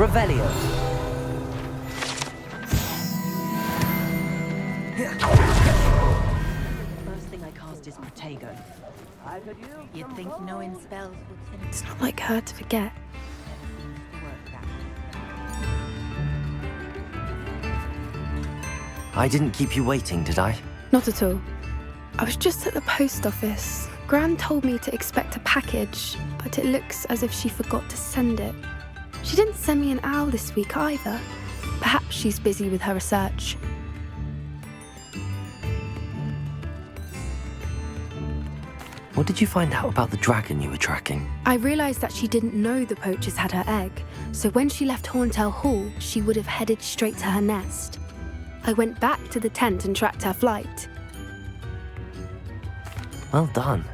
Revelio. First thing I cast is Protego. You'd think knowing spells would finish. It's not like her to forget. I didn't keep you waiting, did I? Not at all. I was just at the post office. Gran told me to expect a package, but it looks as if she forgot to send it. She didn't send me an owl this week either. Perhaps she's busy with her research. What did you find out about the dragon you were tracking? I realised that she didn't know the poachers had her egg, so when she left Horntail Hall, she would have headed straight to her nest. I went back to the tent and tracked her flight. Well done.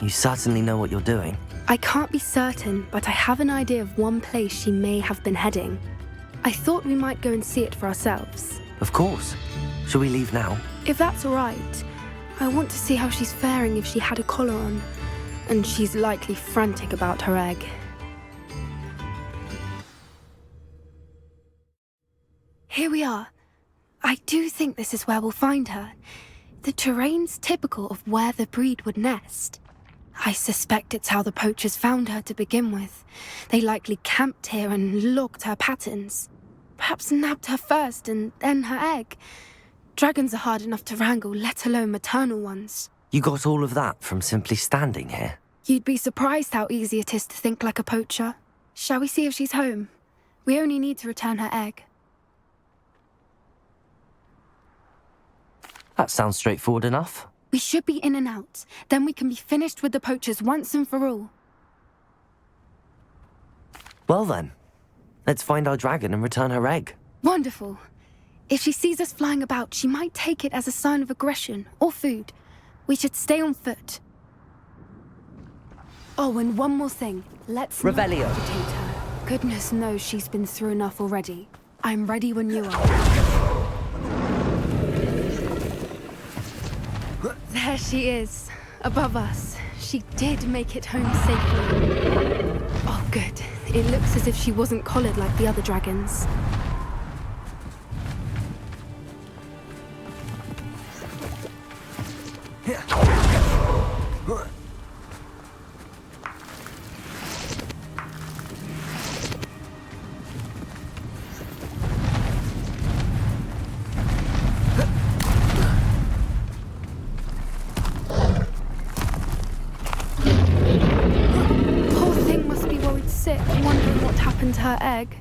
You certainly know what you're doing. I can't be certain, but I have an idea of one place she may have been heading. I thought we might go and see it for ourselves. Of course. Shall we leave now? If that's all right. I want to see how she's faring if she had a collar on. And she's likely frantic about her egg. Here we are. I do think this is where we'll find her. The terrain's typical of where the breed would nest. I suspect it's how the poachers found her to begin with. They likely camped here and logged her patterns. Perhaps nabbed her first and then her egg. Dragons are hard enough to wrangle, let alone maternal ones. You got all of that from simply standing here? You'd be surprised how easy it is to think like a poacher. Shall we see if she's home? We only need to return her egg. That sounds straightforward enough. We should be in and out. Then we can be finished with the poachers once and for all. Well then, let's find our dragon and return her egg. Wonderful. If she sees us flying about, she might take it as a sign of aggression or food. We should stay on foot. Oh, and one more thing. Let's not Revelio. agitate her. Goodness knows she's been through enough already. I'm ready when you are. There she is, above us. She did make it home safely. Oh, good. It looks as if she wasn't collared like the other dragons. Poor thing must be worried sick, wondering what happened to her egg.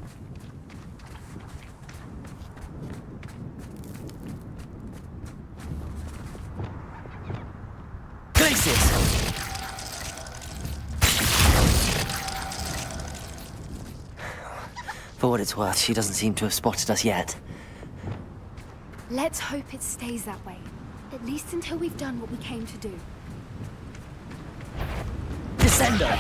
For what it's worth, she doesn't seem to have spotted us yet. Let's hope it stays that way. At least until we've done what we came to do. Descender!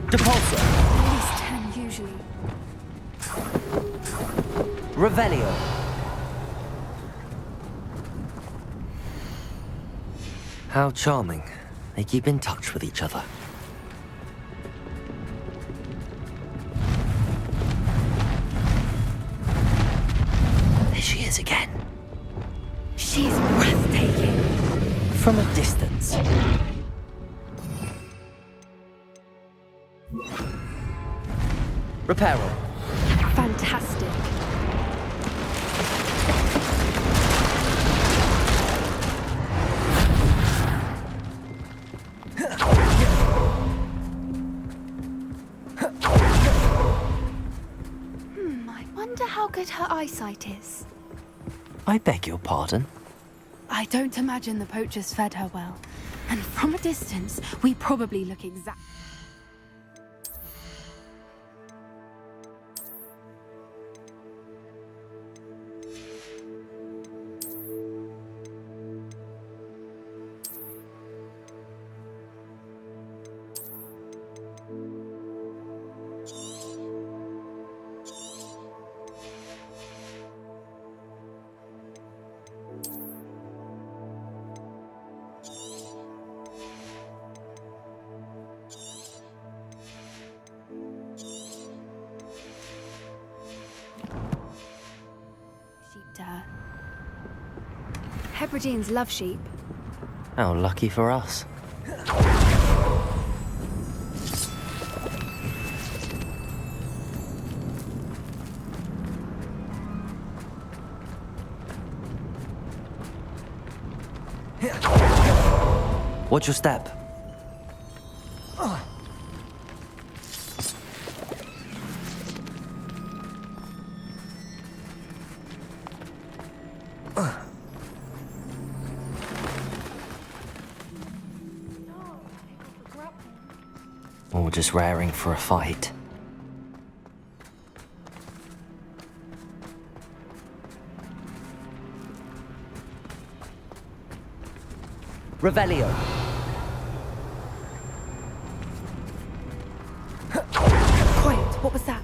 Depulsor! At least 10 usually. Revelio! How charming. They keep in touch with each other. There she is again. She's breathtaking. From a distance. Reparo. Fantastic. I wonder how good her eyesight is. I beg your pardon? I don't imagine the poachers fed her well. And from a distance, we probably look exact. Hebrideans love sheep. How lucky for us. Watch your step. Or just raring for a fight. Revelio. Quiet, what was that?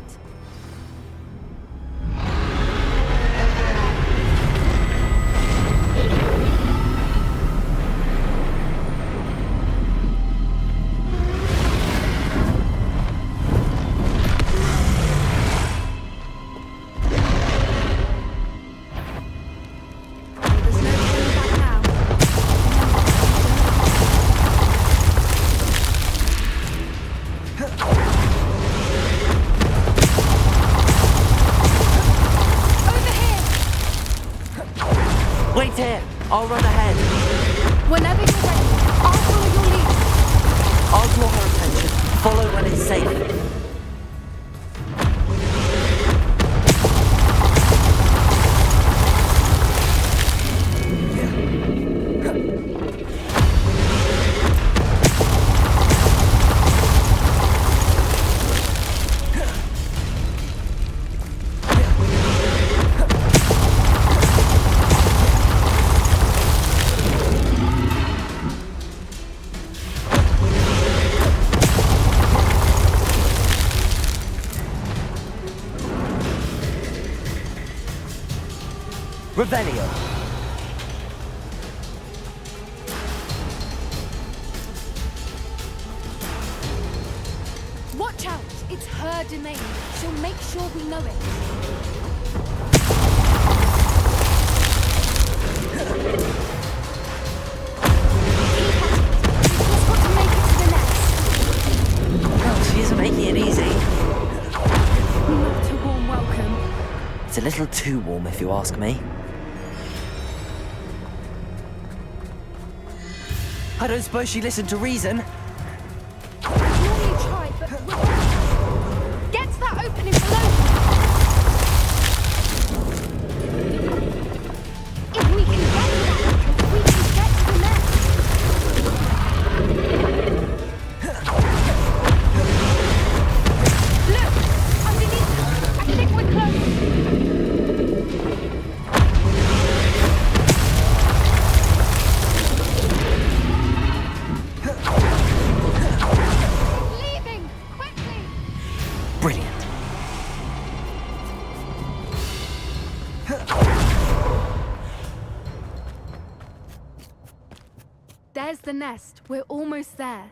There's no turning back now. Over here! Wait here! I'll run ahead. Whenever you're ready, I'll follow your lead. I'll draw her attention. Follow when it's safe. Revelio. Watch out! It's her domain. She'll make sure we know it. Keep at it. We've just got to make it to the nest. Oh, she isn't making it easy. Not a warm welcome. It's a little too warm if you ask me. I don't suppose she listened to reason. I normally try, but we're... Get to that opening below you. If we can get to that opening, we can get to the nest. Look! Underneath us. I think we're close. Leaving! Quickly! Brilliant. There's the nest. We're almost there.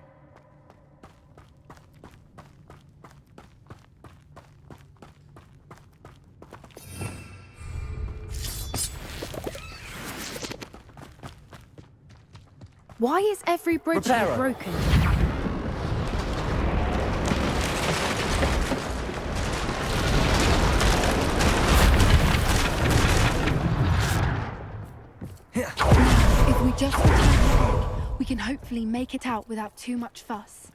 Why is every bridge here Reparo. broken? Now, if we just return her egg, we can hopefully make it out without too much fuss.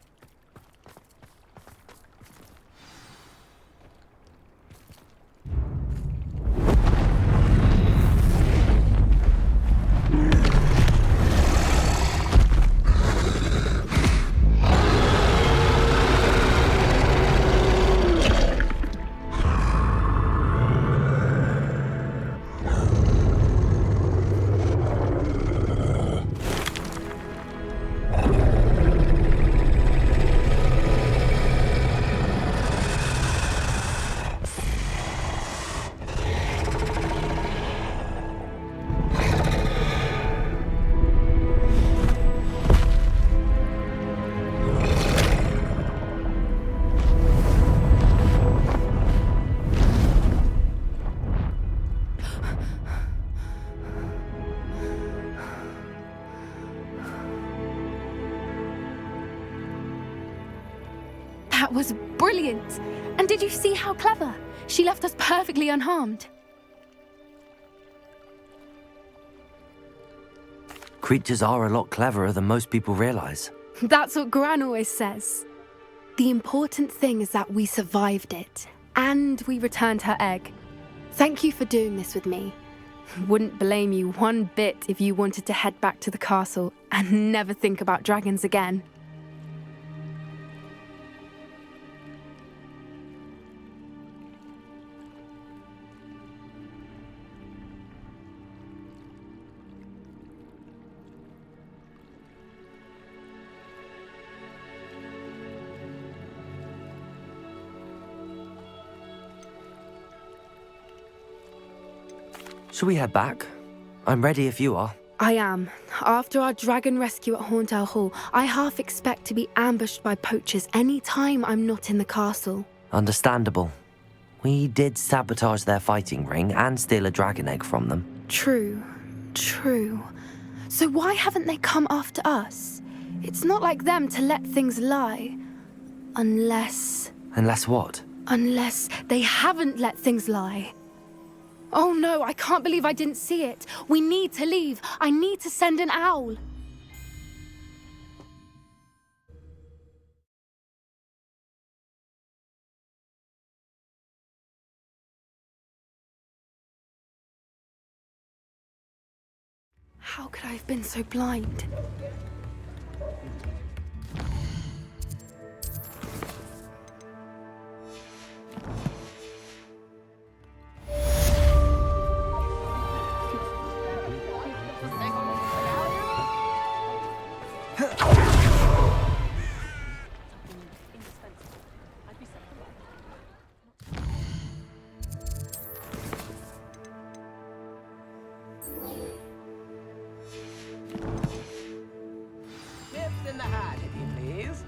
That was brilliant. And did you see how clever? She left us perfectly unharmed. Creatures are a lot cleverer than most people realize. That's what Gran always says. The important thing is that we survived it, and we returned her egg. Thank you for doing this with me. Wouldn't blame you one bit if you wanted to head back to the castle and never think about dragons again. Shall we head back? I'm ready if you are. I am. After our dragon rescue at Hauntel Hall, I half expect to be ambushed by poachers any time I'm not in the castle. Understandable. We did sabotage their fighting ring and steal a dragon egg from them. True. So why haven't they come after us? It's not like them to let things lie. Unless What? Unless they haven't let things lie. Oh no, I can't believe I didn't see it. We need to leave. I need to send an owl. How could I have been so blind? In the hat, if you please.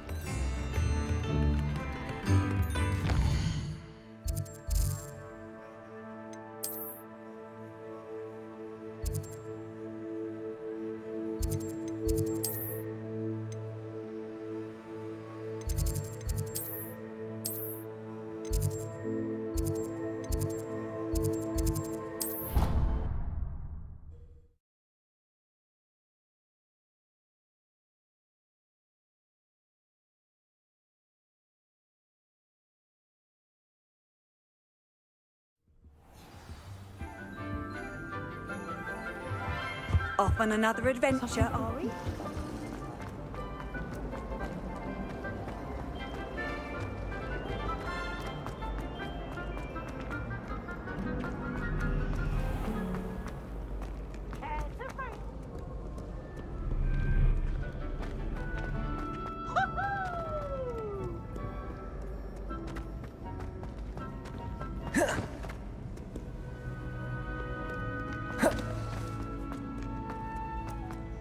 Off on another adventure, are we?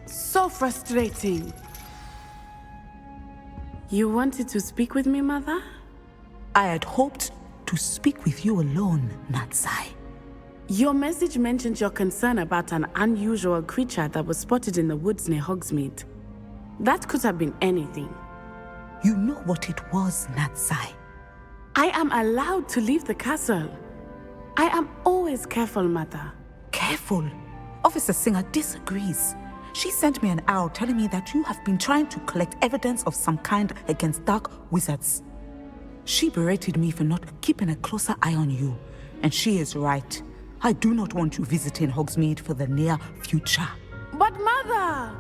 So frustrating. You wanted to speak with me, Mother? I had hoped to speak with you alone, Natsai. Your message mentioned your concern about an unusual creature that was spotted in the woods near Hogsmeade. That could have been anything. You know what it was, Natsai. I am allowed to leave the castle. I am always careful, Mother. Careful. Officer Singer disagrees. She sent me an owl telling me that you have been trying to collect evidence of some kind against dark wizards. She berated me for not keeping a closer eye on you, and she is right. I do not want you visiting Hogsmeade for the near future. But Mother!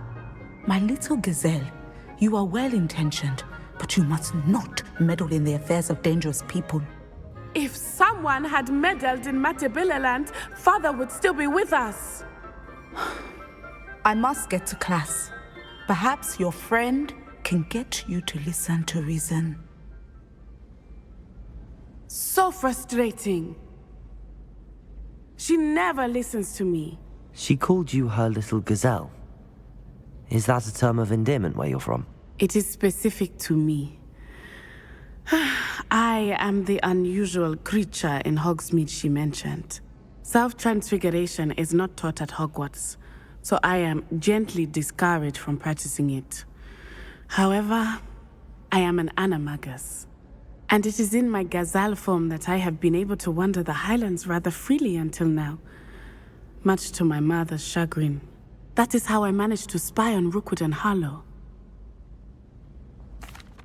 My little gazelle, you are well-intentioned, but you must not meddle in the affairs of dangerous people. If someone had meddled in Matabeleland, Father would still be with us. I must get to class. Perhaps your friend can get you to listen to reason. So frustrating. She never listens to me. She called you her little gazelle. Is that a term of endearment where you're from? It is specific to me. I am the unusual creature in Hogsmeade she mentioned. Self-transfiguration is not taught at Hogwarts, so I am gently discouraged from practicing it. However, I am an animagus. And it is in my gazelle form that I have been able to wander the highlands rather freely until now, much to my mother's chagrin. That is how I managed to spy on Rookwood and Harlow.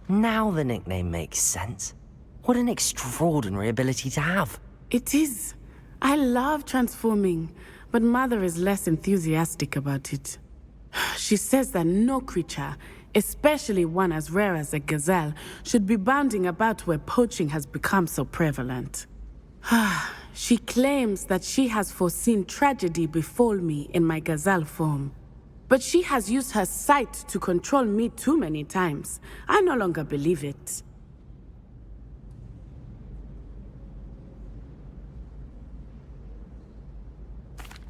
Now the nickname makes sense. What an extraordinary ability to have. It is. I love transforming, but Mother is less enthusiastic about it. She says that no creature, especially one as rare as a gazelle, should be bounding about where poaching has become so prevalent. She claims that she has foreseen tragedy befall me in my gazelle form. But she has used her sight to control me too many times. I no longer believe it.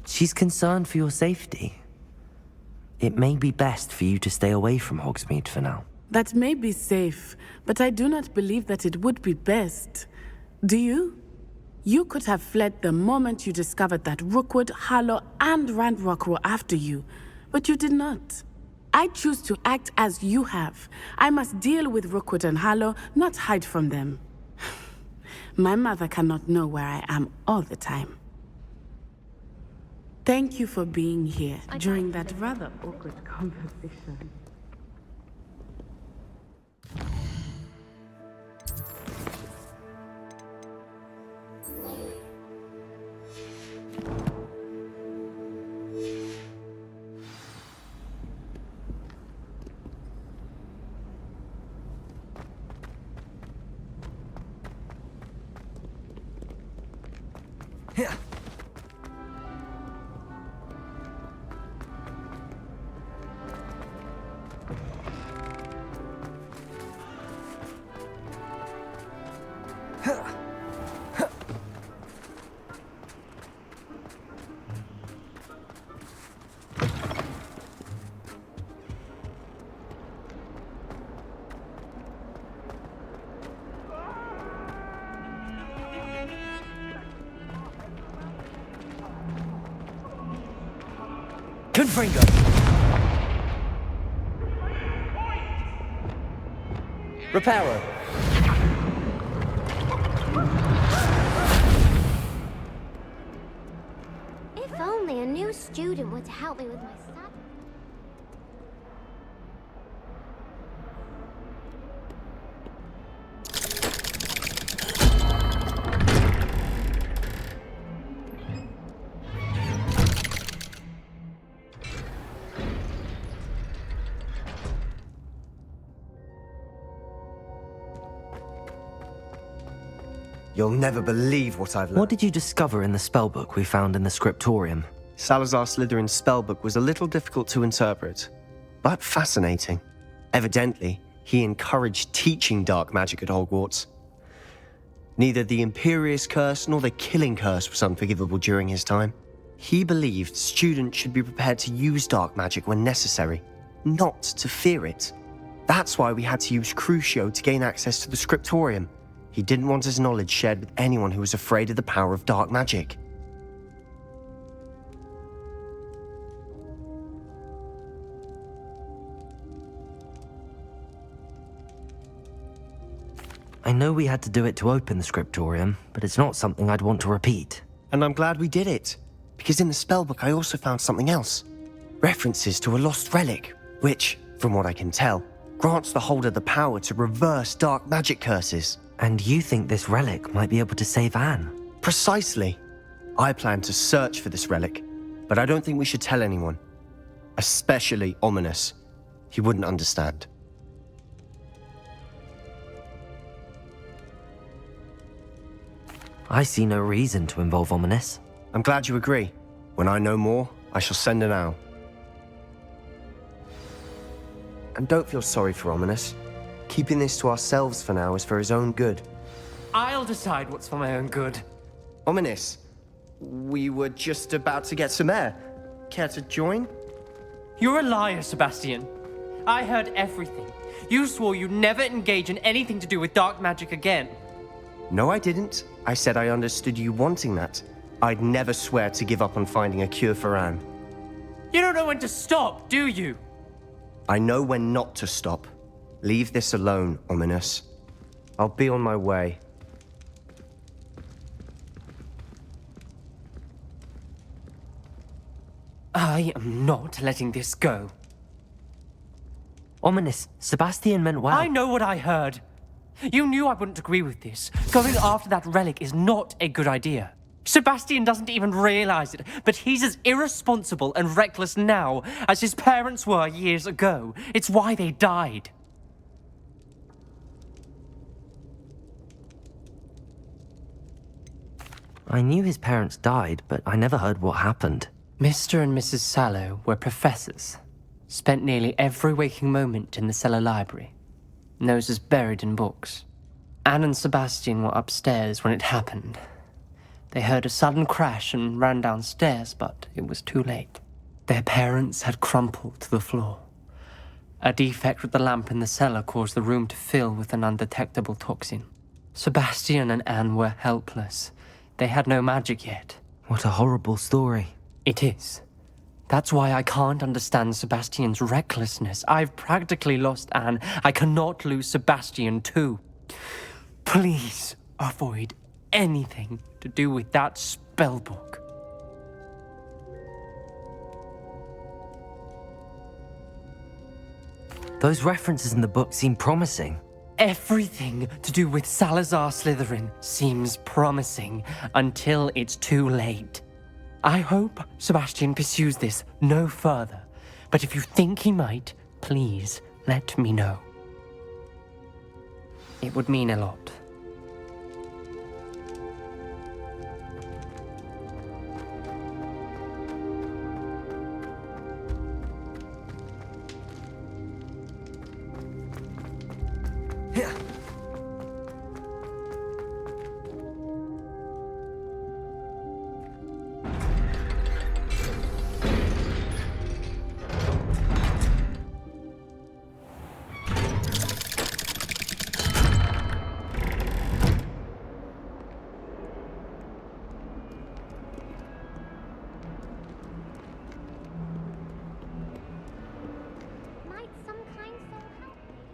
She's concerned for your safety. It may be best for you to stay away from Hogsmeade for now. That may be safe, but I do not believe that it would be best. Do you? You could have fled the moment you discovered that Rookwood, Harlow, and Randrock were after you, but you did not. I choose to act as you have. I must deal with Rookwood and Harlow, not hide from them. My mother cannot know where I am all the time. Thank you for being here during that rather awkward conversation. Here. Confringo. Reparo. If only a new student were to help me with my study. You'll never believe what I've learned. What did you discover in the spellbook we found in the scriptorium? Salazar Slytherin's spellbook was a little difficult to interpret, but fascinating. Evidently, he encouraged teaching dark magic at Hogwarts. Neither the Imperious Curse nor the Killing Curse was unforgivable during his time. He believed students should be prepared to use dark magic when necessary, not to fear it. That's why we had to use Crucio to gain access to the scriptorium. He didn't want his knowledge shared with anyone who was afraid of the power of dark magic. I know we had to do it to open the scriptorium, but it's not something I'd want to repeat. And I'm glad we did it, because in the spellbook I also found something else. References to a lost relic, which, from what I can tell, grants the holder the power to reverse dark magic curses. And you think this relic might be able to save Anne? Precisely. I plan to search for this relic, but I don't think we should tell anyone. Especially Ominous. He wouldn't understand. I see no reason to involve Ominous. I'm glad you agree. When I know more, I shall send an owl. And don't feel sorry for Ominous. Keeping this to ourselves for now is for his own good. I'll decide what's for my own good. Ominous, we were just about to get some air. Care to join? You're a liar, Sebastian. I heard everything. You swore you'd never engage in anything to do with dark magic again. No, I didn't. I said I understood you wanting that. I'd never swear to give up on finding a cure for Anne. You don't know when to stop, do you? I know when not to stop. Leave this alone, Ominous. I'll be on my way. I am not letting this go. Ominous, Sebastian meant well. I know what I heard. You knew I wouldn't agree with this. Going after that relic is not a good idea. Sebastian doesn't even realize it, but he's as irresponsible and reckless now as his parents were years ago. It's why they died. I knew his parents died, but I never heard what happened. Mr. and Mrs. Sallow were professors. Spent nearly every waking moment in the cellar library. Noses buried in books. Anne and Sebastian were upstairs when it happened. They heard a sudden crash and ran downstairs, but it was too late. Their parents had crumpled to the floor. A defect with the lamp in the cellar caused the room to fill with an undetectable toxin. Sebastian and Anne were helpless. They had no magic yet. What a horrible story. It is. That's why I can't understand Sebastian's recklessness. I've practically lost Anne. I cannot lose Sebastian too. Please avoid anything to do with that spellbook. Those references in the book seem promising. Everything to do with Salazar Slytherin seems promising until it's too late. I hope Sebastian pursues this no further, but if you think he might, please let me know. It would mean a lot. Might some kind soul help me?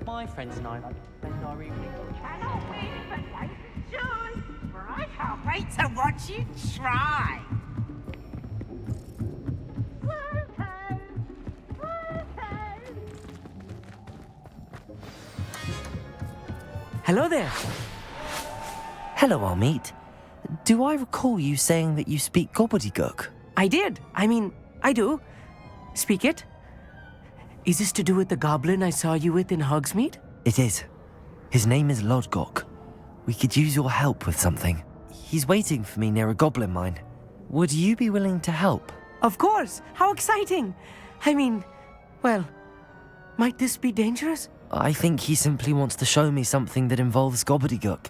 My friends and I like to spend our evening. Cannot wait for nice and soon, for I can't wait to watch you try. Hello there. Hello, Amit. Do I recall you saying that you speak gobbledygook? I did. I do. Speak it. Is this to do with the goblin I saw you with in Hogsmeade? It is. His name is Lodgok. We could use your help with something. He's waiting for me near a goblin mine. Would you be willing to help? Of course! How exciting! I mean, well, might this be dangerous? I think he simply wants to show me something that involves gobbledygook.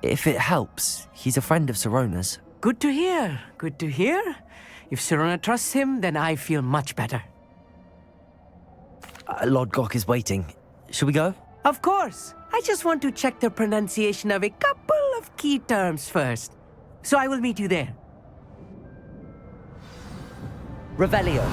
If it helps, he's a friend of Sirona's. Good to hear. Good to hear. If Sirona trusts him, then I feel much better. Lord Gok is waiting. Shall we go? Of course. I just want to check the pronunciation of a couple of key terms first. So I will meet you there. Revelio.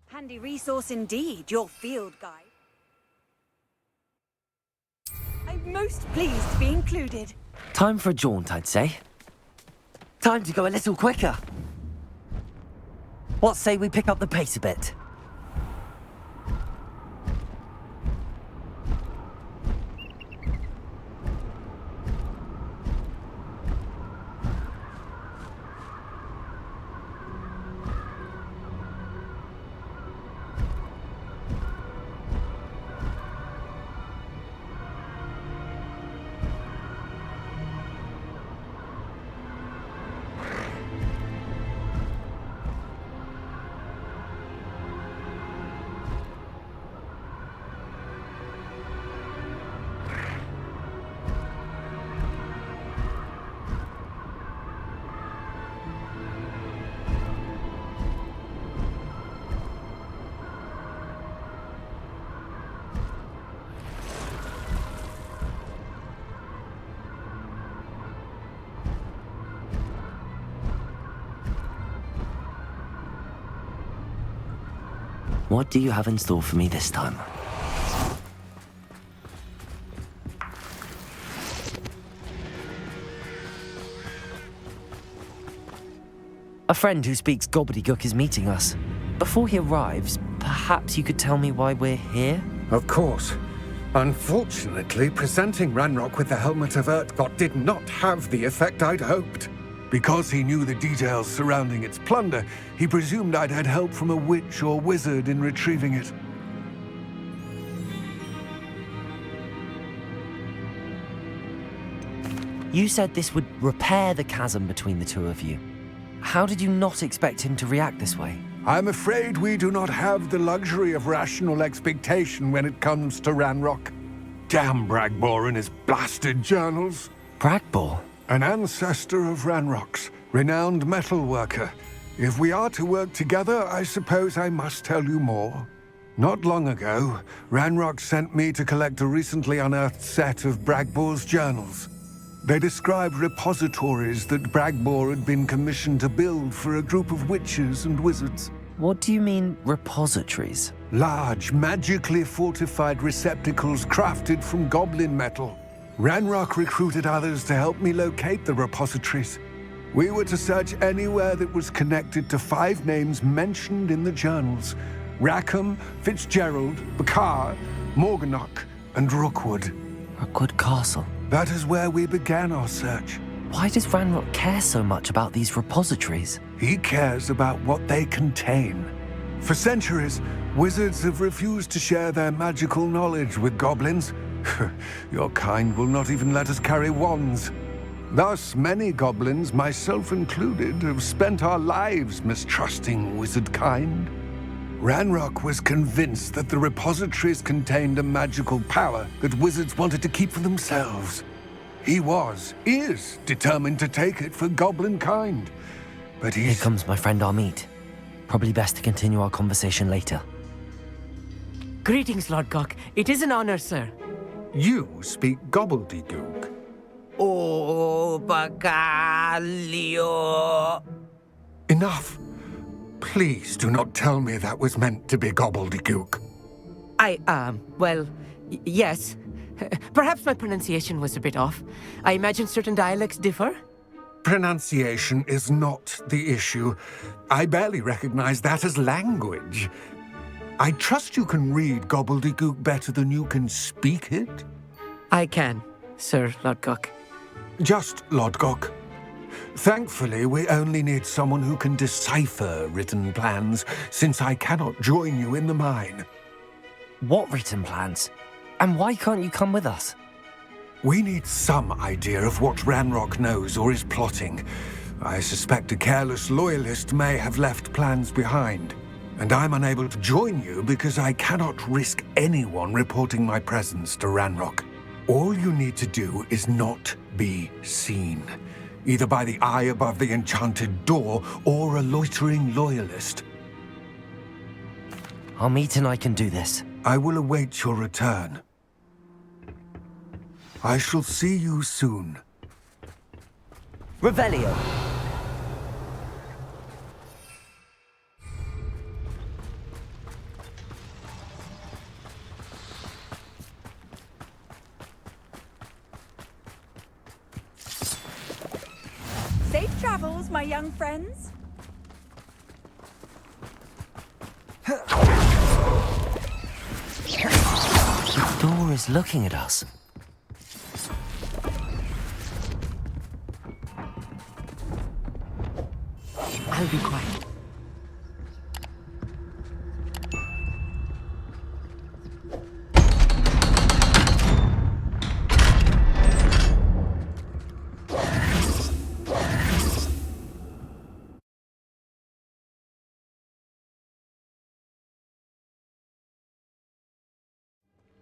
Handy resource indeed, your field guide. I'm most pleased to be included. Time for a jaunt, I'd say. Time to go a little quicker. What say we pick up the pace a bit? What do you have in store for me this time? A friend who speaks gobbledygook is meeting us. Before he arrives, perhaps you could tell me why we're here? Of course. Unfortunately, presenting Ranrock with the Helmet of Urtkot did not have the effect I'd hoped. Because he knew the details surrounding its plunder, he presumed I'd had help from a witch or wizard in retrieving it. You said this would repair the chasm between the two of you. How did you not expect him to react this way? I'm afraid we do not have the luxury of rational expectation when it comes to Ranrock. Damn Bragbor and his blasted journals. Bragbor? An ancestor of Ranrock's, renowned metal worker. If we are to work together, I suppose I must tell you more. Not long ago, Ranrock sent me to collect a recently unearthed set of Bragbor's journals. They described repositories that Bragbor had been commissioned to build for a group of witches and wizards. What do you mean, repositories? Large, magically fortified receptacles crafted from goblin metal. Ranrock recruited others to help me locate the repositories. We were to search anywhere that was connected to 5 names mentioned in the journals: Rackham, Fitzgerald, Bakar, Morganach, and Rookwood. Rookwood Castle. That is where we began our search. Why does Ranrock care so much about these repositories? He cares about what they contain. For centuries, wizards have refused to share their magical knowledge with goblins. Your kind will not even let us carry wands. Thus, many goblins, myself included, have spent our lives mistrusting wizard kind. Ranrock was convinced that the repositories contained a magical power that wizards wanted to keep for themselves. He is determined to take it for goblin kind. But Here comes my friend Amit. Probably best to continue our conversation later. Greetings, Lord Gok. It is an honor, sir. You speak gobbledygook. Oh, Bagalio. Enough. Please do not tell me that was meant to be gobbledygook. Well, yes. Perhaps my pronunciation was a bit off. I imagine certain dialects differ. Pronunciation is not the issue. I barely recognize that as language. I trust you can read gobbledygook better than you can speak it? I can, Sir Lodgok. Just Lodgok. Thankfully, we only need someone who can decipher written plans, since I cannot join you in the mine. What written plans? And why can't you come with us? We need some idea of what Ranrock knows or is plotting. I suspect a careless loyalist may have left plans behind. And I'm unable to join you because I cannot risk anyone reporting my presence to Ranrock. All you need to do is not be seen, either by the eye above the enchanted door or a loitering loyalist. Amit and I can do this. I will await your return. I shall see you soon. Revelio. Safe travels, my young friends. The door is looking at us. I'll be quiet.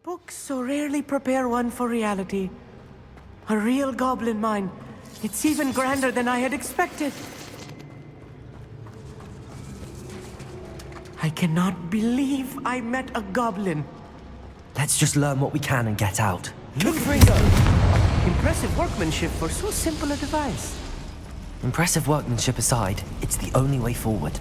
Books so rarely prepare one for reality. A real goblin mine. It's even grander than I had expected. I cannot believe I met a goblin. Let's just learn what we can and get out. Look, Ringo! Impressive workmanship for so simple a device. Impressive workmanship aside, it's the only way forward.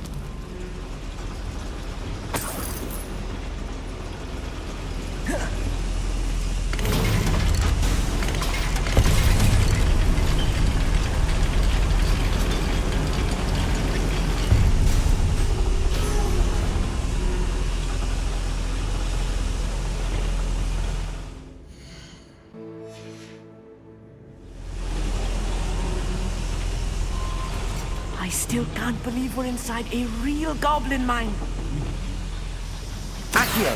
I still can't believe we're inside a real goblin mine. Accio!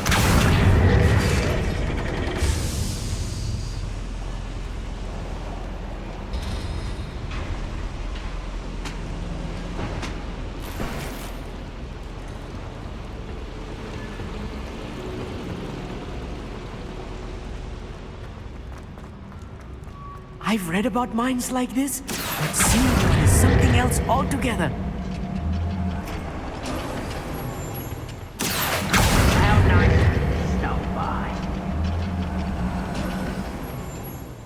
I've read about mines like this, but seeing one is something else altogether. How nice to stop by.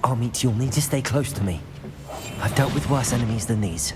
Amit, you'll need to stay close to me. I've dealt with worse enemies than these.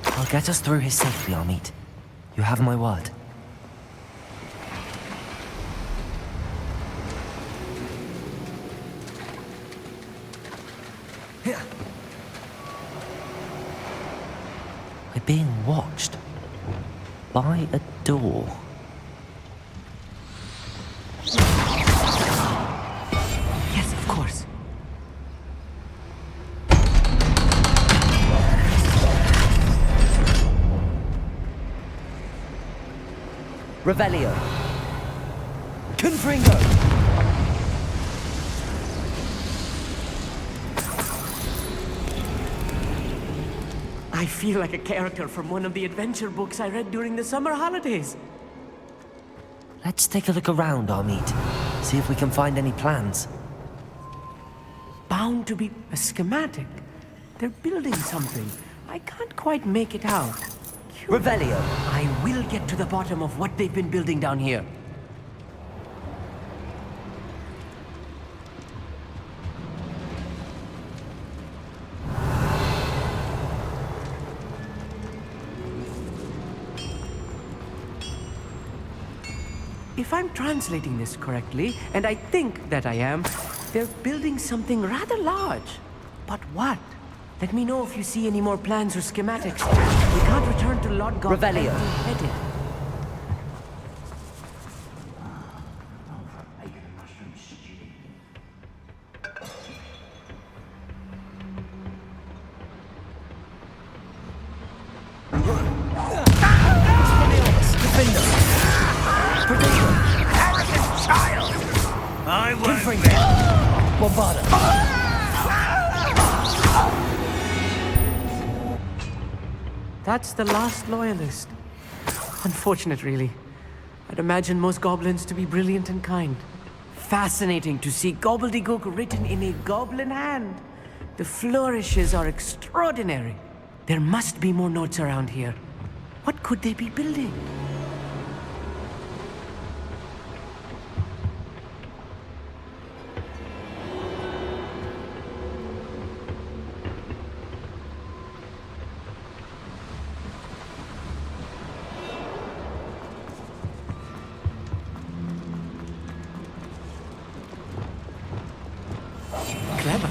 I'll get us through here safely, Amit. You have my word. We're being watched by a door. Yes, of course. Revelio. Confringo. I feel like a character from one of the adventure books I read during the summer holidays. Let's take a look around, Amit. See if we can find any plans. Bound to be a schematic. They're building something. I can't quite make it out. Revelio! I will get to the bottom of what they've been building down here. If I'm translating this correctly, and I think that I am, they're building something rather large. But what? Let me know if you see any more plans or schematics. We can't return to Lord God Revelio. empty-headed. I won't bet. That's the last loyalist. Unfortunate, really. I'd imagine most goblins to be brilliant and kind. Fascinating to see gobbledygook written in a goblin hand. The flourishes are extraordinary. There must be more notes around here. What could they be building? Clever.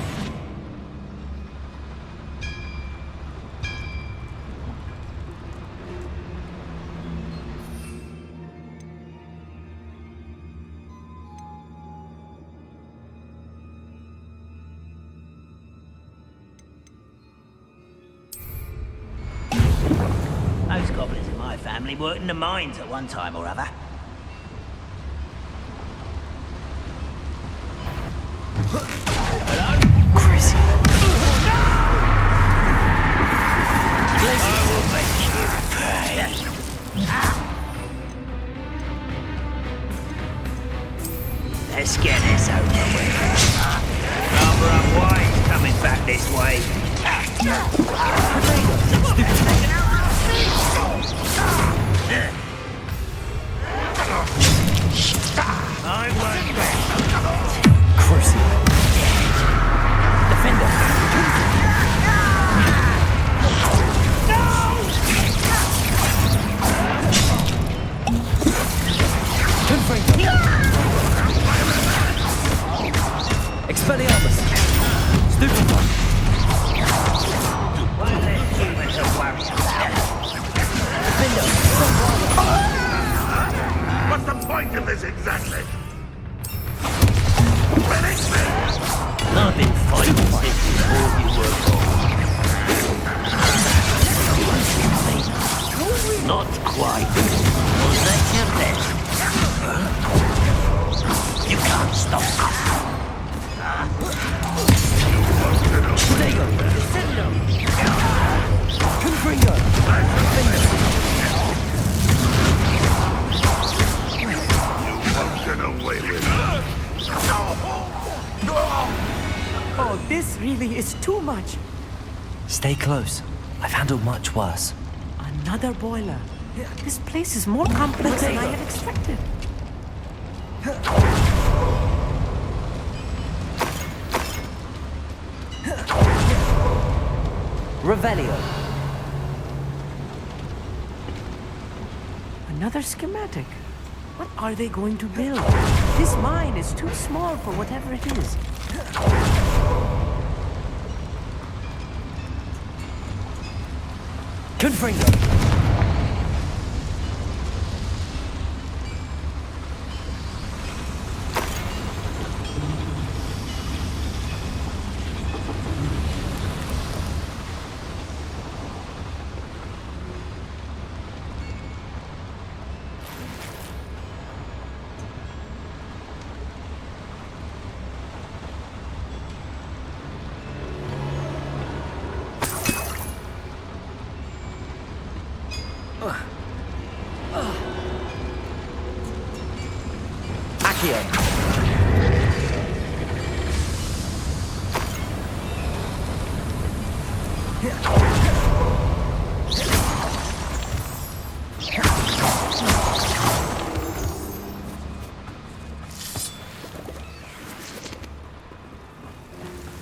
Those goblins in my family worked in the mines at one time or other. Let's get this over with. Rather unwise coming back this way. I won't bet. Crucible. Defender. Expelliarmus! Stupefy! Won't let humans a worry about. Defender! What's the point of this exactly? I've been fighting since before you were born. Not quite. Was that your best? You can't stop us. Protego! Descendo! Confringo! Get away with Oh, this really is too much. Stay close. I've handled much worse. Another boiler. This place is more complex than I had expected. Revelio. Another schematic. What are they going to build? This mine is too small for whatever it is. Confringo. Accio.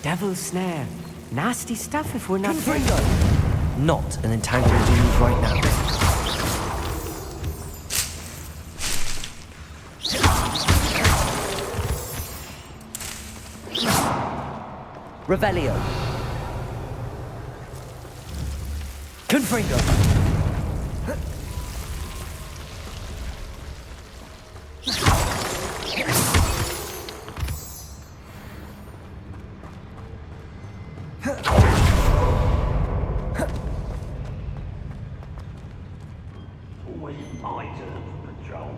Devil's snare. Nasty stuff if we're not Not an entanglement we need right now. Revelio. Confringo. Always my turn for patrol.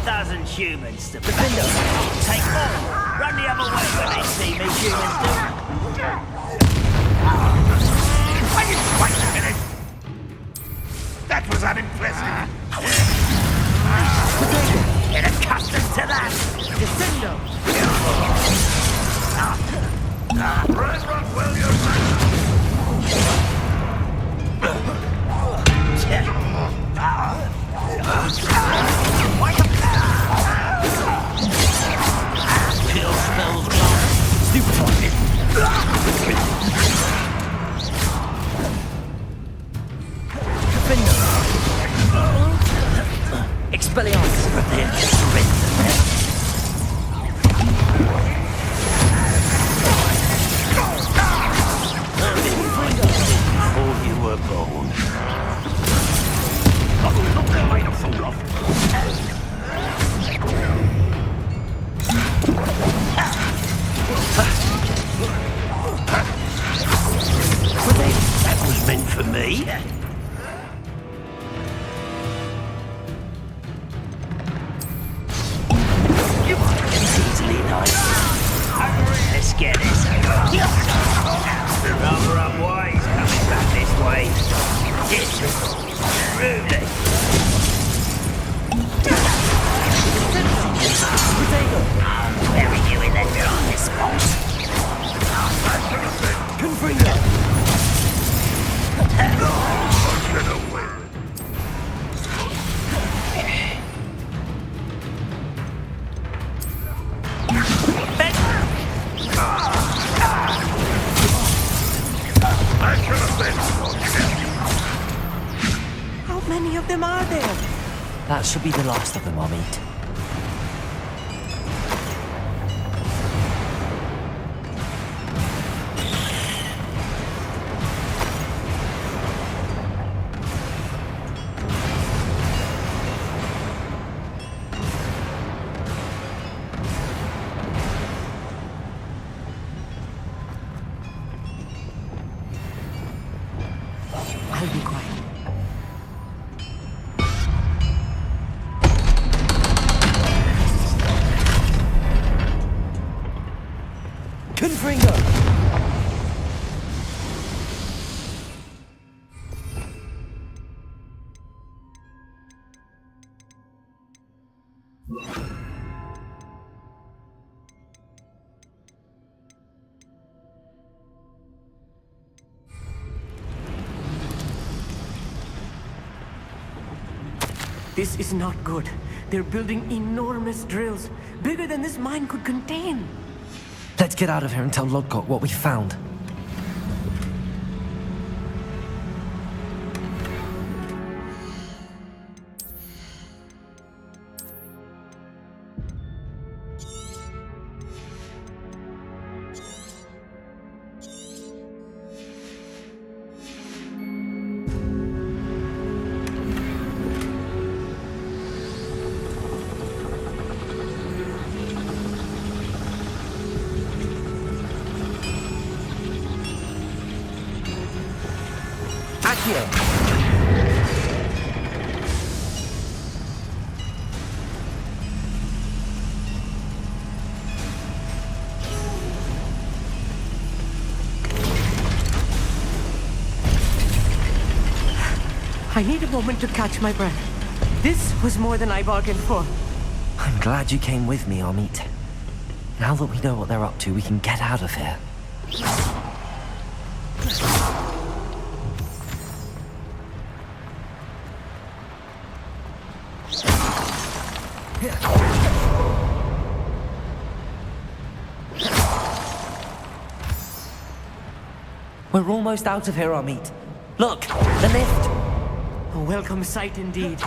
Dozen humans to take more. Run the other way when they see me humans do. Wait a minute. That was unimpressive. Get accustomed to that. Descendo. Run, well, you're Kill spells gone. Stupefying. Expelliarmus. Before you were born. Look, they're made a fool of. That was meant for me. You might get easily nice. Let's get this. Rather unwise coming back this way. Yes, rudy. I'll bury you in the darkest spot. Confringo. How many of them are there? That should be the last of them, I'll meet. I'll be quiet. Confringo. This is not good. They're building enormous drills, bigger than this mine could contain. Let's get out of here and tell Lodgott what we found. here. I need a moment to catch my breath. This was more than I bargained for. I'm glad you came with me, Amit. Now that we know what they're up to, we can get out of here. We're almost out of here, Amit. Look, the lift! A welcome sight indeed.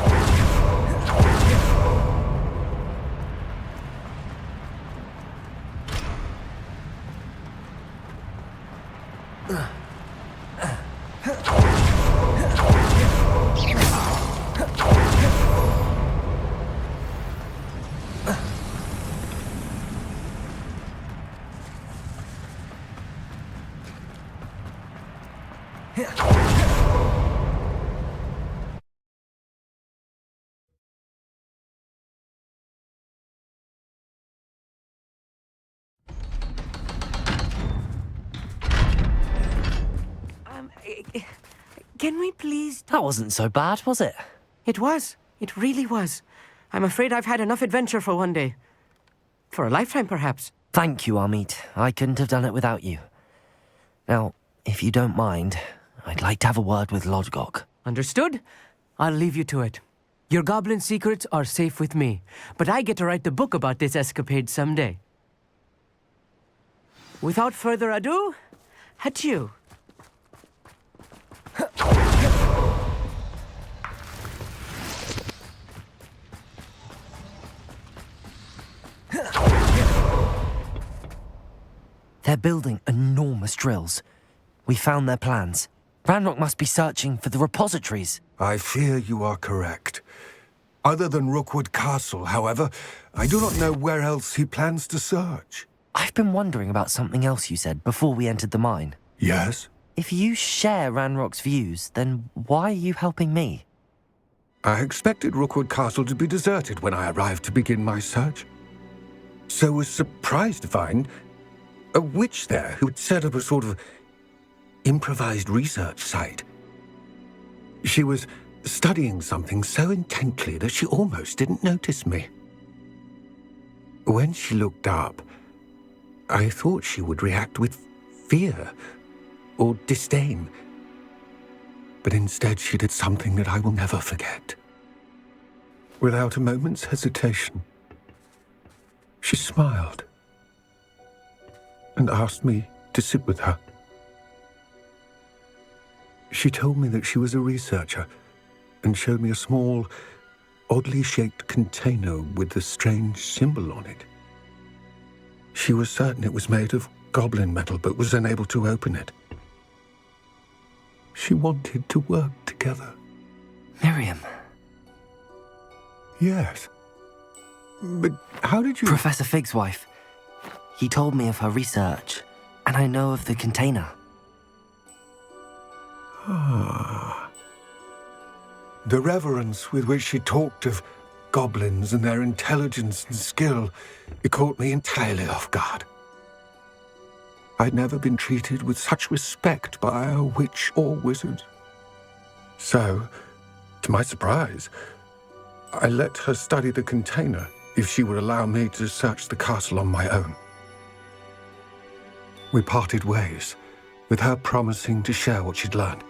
Can we please... That wasn't so bad, was it? It was. It really was. I'm afraid I've had enough adventure for one day. For a lifetime, perhaps. Thank you, Amit. I couldn't have done it without you. Now, if you don't mind, I'd like to have a word with Lodgok. Understood? I'll leave you to it. Your goblin secrets are safe with me, but I get to write the book about this escapade someday. Without further ado, adieu. They're building enormous drills. We found their plans. Ranrock must be searching for the repositories. I fear you are correct. Other than Rookwood Castle, however, I do not know where else he plans to search. I've been wondering about something else you said before we entered the mine. Yes? If you share Ranrock's views, then why are you helping me? I expected Rookwood Castle to be deserted when I arrived to begin my search. So was surprised to find a witch there who had set up a sort of improvised research site. She was studying something so intently that she almost didn't notice me. When she looked up, I thought she would react with fear or disdain. But instead she did something that I will never forget. Without a moment's hesitation, she smiled and asked me to sit with her. She told me that she was a researcher and showed me a small, oddly shaped container with a strange symbol on it. She was certain it was made of goblin metal, but was unable to open it. She wanted to work together. Miriam. Yes. But how did you... Professor Fig's wife. He told me of her research, and I know of the container. Ah. The reverence with which she talked of goblins and their intelligence and skill, it caught me entirely off guard. I'd never been treated with such respect by a witch or wizard. So, to my surprise, I let her study the container if she would allow me to search the castle on my own. We parted ways, with her promising to share what she'd learned.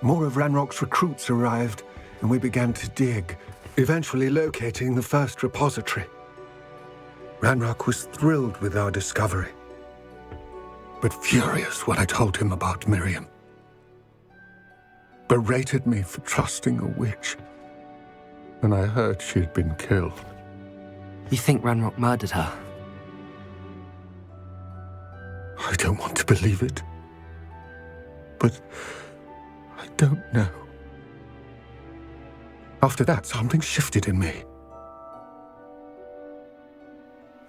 More of Ranrock's recruits arrived, and we began to dig, eventually locating the first repository. Ranrock was thrilled with our discovery, but furious when I told him about Miriam. Berated me for trusting a witch, and I heard she had been killed. You think Ranrock murdered her? I don't want to believe it, but I don't know. After that, something shifted in me.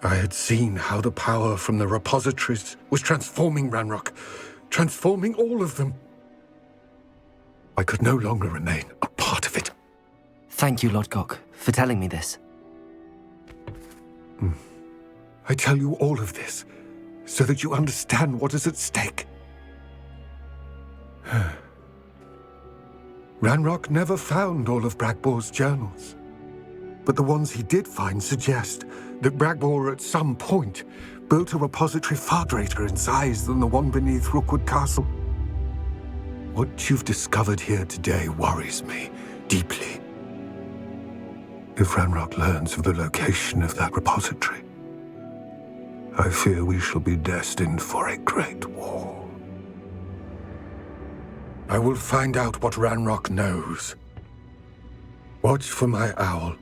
I had seen how the power from the repositories was transforming Ranrock, transforming all of them. I could no longer remain a part of it. Thank you, Lodgok, for telling me this. I tell you all of this so that you understand what is at stake. Ranrock never found all of Bragbor's journals, but the ones he did find suggest that Bragbor at some point built a repository far greater in size than the one beneath Rookwood Castle. What you've discovered here today worries me deeply. If Ranrock learns of the location of that repository, I fear we shall be destined for a great war. I will find out what Ranrock knows. Watch for my owl